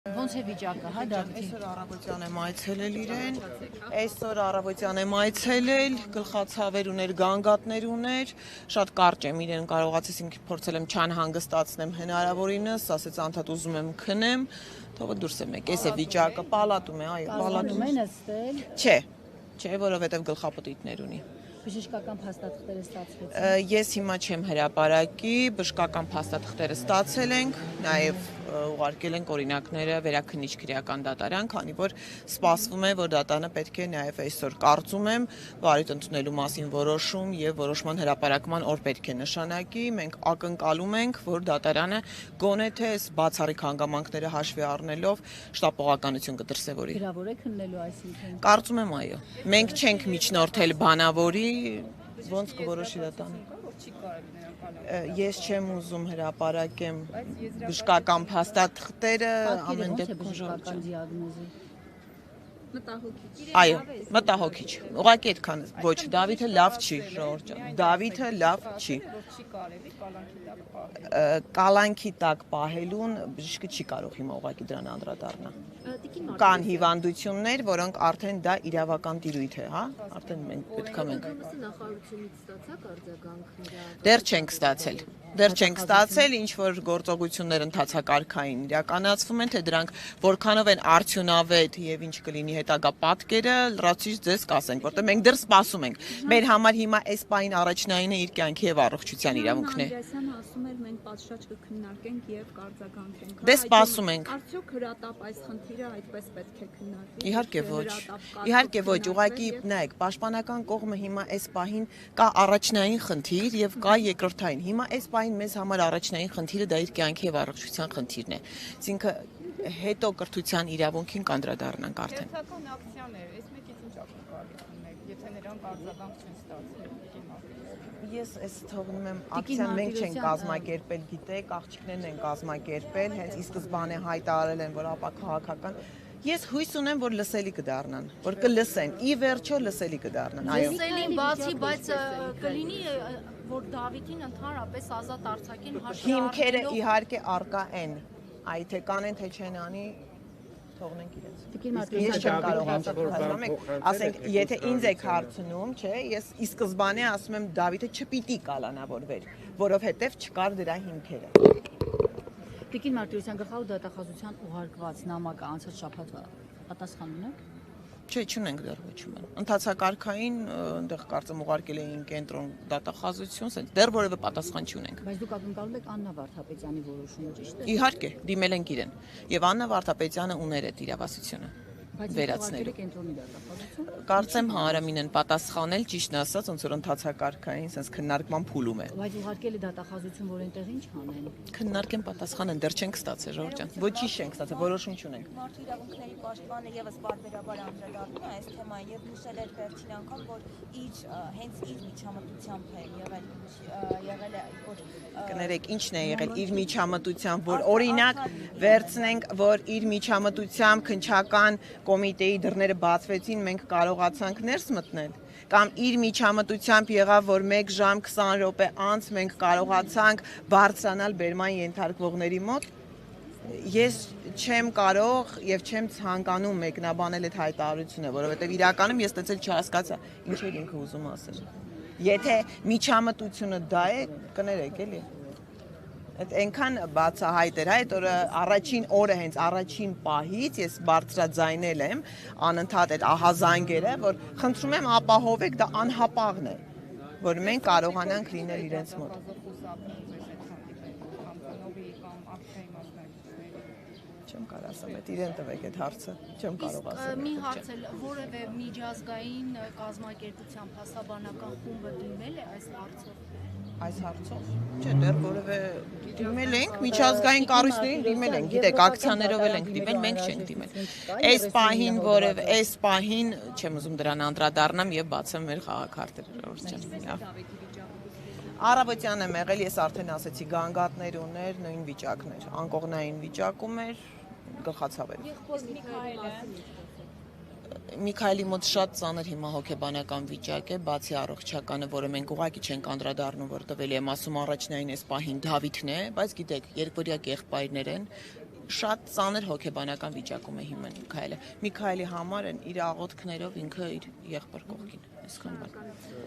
Ոնց է վիճակը, հա Դավիթ։ Այսօր առավոտյան եմ այցելել իրեն, այսօր առավոտյան եմ այցելել, գլխացավեր ուներ, գանգատներ ուներ, շատ կարճ եմ իրեն կարողացեցինք փորձել եմ չանհանգստացնեմ հնարավորինս, ասեց անդադ ուզում եմ քնեմ, թողը դուրս եմ եկել, էս է վիճակը, պալատում է, այո, պալատում է նստել։ Չէ, որովհետև գլխապտույտներ ունի։ Բժշկական փաստաթղթերը ստացվեցին։ Ես հիմա չեմ հրապարակի, բժշկական փաստաթղթերը ստացել ենք, նաև ուղարկել ենք օրինակները վերաքննիչ քրեական դատարան, քանի որ սպասվում է, որ դատարանը պետք է նաև այսօր կարծում եմ վարույթ ընդունելու մասին որոշում եւ որոշման հրապարակման օր պետք է նշանակի, մենք ակնկալում ենք, որ դատարանը գոնե թե այս բացառիկ հանգամանքները հաշվի առնելով շտապողականություն կդրսևորի։ Գրավոր է քննելու այսինքն։ Կարծում եմ այո։ Մենք չենք միջնորդել բանավորի, ոնց կորոշի դատանը։ Ես չեմ ուզում հրապարակեմ բժշկական փաստաթղթերը ամեն դեպքում բժշկական դիագնոզի։ Այո, մտահոգիչ։ Ուղղակի այդքան ոչ, Դավիթը լավ չի, Ժորժ ջան։ Դավիթը լավ չի։ Կալանքի տակ պահելուն բժիշկը չի կարող հիմա ուղղակի դրան անդրադառնա։ Կան հիվանդություններ, որոնք արդեն դա իրավական տիրույթ է, հա? Արդեն մենք պետք է մենք նախարարությունից ստացաք արձագանքներ։ Դեռ չենք ստացել։ Դեռ չենք ստացել, ինչ որ գործողություններ ընթացակարգային իրականացվում են, թե դրանք որքանով են արդյունավետ եւ ինչ կլինի հետագա պատկերը, լրացուցիչ ձեզ կասենք, որտեղ մենք դեռ սպասում ենք։ Մեր համար հիմա այս պահին առաջնայինը իր կյանքի եւ առողջության իրավունքն է։ Անդրեասյանը ասում էր մենք պատշաճ կքննարկենք եւ կարձագանքենք։ Դե սպասում ենք։ Արդյոք հրատապ այս խնդիրը այդպես պետք է քննարկվի։ Իհարկե ոչ։ Իհարկե ոչ, ուղղակի նայեք, պաշտպանական կողմը հիմա այս պահին կա առաջնային խնդիր եւ կա երկրորդային։ Հիմա այս պահին մեզ համար առաջնային խնդիրը դա իր կյանքի եւ առողջության խնդիրն է։ Այսինքն հետո կրթության իրավունքին կանդրադառնանք արդեն։ Կրթական ակցիաներ, այս մեկից ինչ ակնկալիք, եթե նրանք արձագանք չեն ստացել։ Ես այս թողնում եմ ակցիան մենք չենք կազմակերպել, գիտեք, աղջիկներն են կազմակերպել, հենց ի սկզբանե հայտարարել են, որ ապա քաղաքական Ես հույս ունեմ, որ լսելի կդառնան, որ կլսեն, ի վերջո լսելի կդառնան, այո։ Լսելին բացի, բայց կլինի, որ Դավիթին ընդհանրապես ազատ արձակեն Հիմքերը իհարկե արկա են, այ թե կանեն, թե չեն անի, թողնենք իրենց։ Ես չեմ կարող ասենք, եթե ինձ եք հարցնում, չէ, ես ի սկզբանե ասում եմ Դավիթը չպիտի կալանավորվեր, որովհետև չկար դրա հիմքերը։ Տիկին Մարտիրոսյան, գլխավոր դատախազության ուղարկված նամակը անցած շաբաթվա պատասխան ունեք։ Չէ, չունենք դեռ ոչ մի։ Ընթացակարգային այնտեղ կարծեմ ուղարկել էին կենտրոն դատախազություն, դեռ որևէ պատասխան չունենք։ Բայց դուք ակնկալում եք Աննա Վարդապետյանի որոշումը, ճիշտ է։ Իհարկե, դիմել ենք իրեն։ Եվ Աննա Վարդապետյանը ուներ այդ իրավասությունը։ Վերացնելու կենտրոնի դատախազություն։ Կարծեմ Հարամին են պատասխանել, ճիշտն ասած, ոնց որ ընթացակարգային, sense քննարկման փուլում է։ Բայց ուղարկել է դատախազություն, որ այնտեղ ինչ անեն։ Քննարկեն պատասխանեն, դեռ չենք ստացել, Ժորժ ջան։ Ոչինչ չենք ստացել, որոշում չունենք։ Մարդու իրավունքների պաշտպանը եւս բարբերաբար անդրադառնում է այս թեմային եւ նշել էր վերջին անգամ, որ հենց իր միջամտությամբ է եղել է որ Կներեք, ինչն է եղել իր միջամտությամբ, որ օրինակ վերցնենք, որ իր միջամտությամբ քննչական կոմիտեի դռները բացվեցին, մենք կարողացանք ներս մտնել, կամ իր միջամտությամբ եղավ, որ 1 ժամ 20 րոպե անց մենք կարողացանք բարձրանալ բերման ենթարկվողների մոտ։ Ես չեմ կարող եւ չեմ ցանկանում մեկնաբանել այդ հայտարարությունը, որովհետեւ իրականում ես այդպես չհասկացա, ինչ էր ինքը ուզում ասել։ Եթե միջամտությունը դա է, կներեք էլի։ Այդ այնքան բացահայտ էր, այդ օրը առաջին օրը հենց առաջին պահից ես բարձրաձայնել եմ անընդհատ այդ ահազանգերը, որ խնդրում եմ ապահովեք, դա անհապաղն է, որ մենք կարողանանք լինել իրենց մոտ։ Չեմ կարող ասեմ, այդ իրեն տվեք այդ հարցը, չեմ կարող ասել։ Մի հարց էլ, որևէ միջազգային կազմակերպության փաստաբանական խումբը դիմել է այս հարցով։ Այս հարցով։ Չէ, դեռ որևէ դիմել ենք, միջազգային կառույցներին դիմել ենք, գիտեք, ակցիաներով էլ ենք դիմել, մենք չենք դիմել։ Այս պահին որևէ, այս պահին չեմ ուզում դրան անդրադառնամ եւ բացեմ մեր խաղաքարտերը, Ժորժ ջան։ Առավոտյան եմ եղել, ես արդեն ասեցի, գանգատներ ուներ, նույն վիճակներ, անկողնային վիճակում էր, գլխացավեր։ Միքայելի մոտ շատ ծանր հիմա հոգեբանական վիճակ է, բացի առողջականը, որը մենք ուղղակի չենք անդրադառնում, որտեղ էլի եմ ասում առաջնային այս պահին Դավիթն է, բայց գիտեք, երկվորյակ եղբայրներ են, շատ ծանր հոգեբանական վիճակում է հիմա Միքայելը։ Միքայելի համար են իր աղոթքներով ինքը իր եղբոր կողքին, այսքան բան։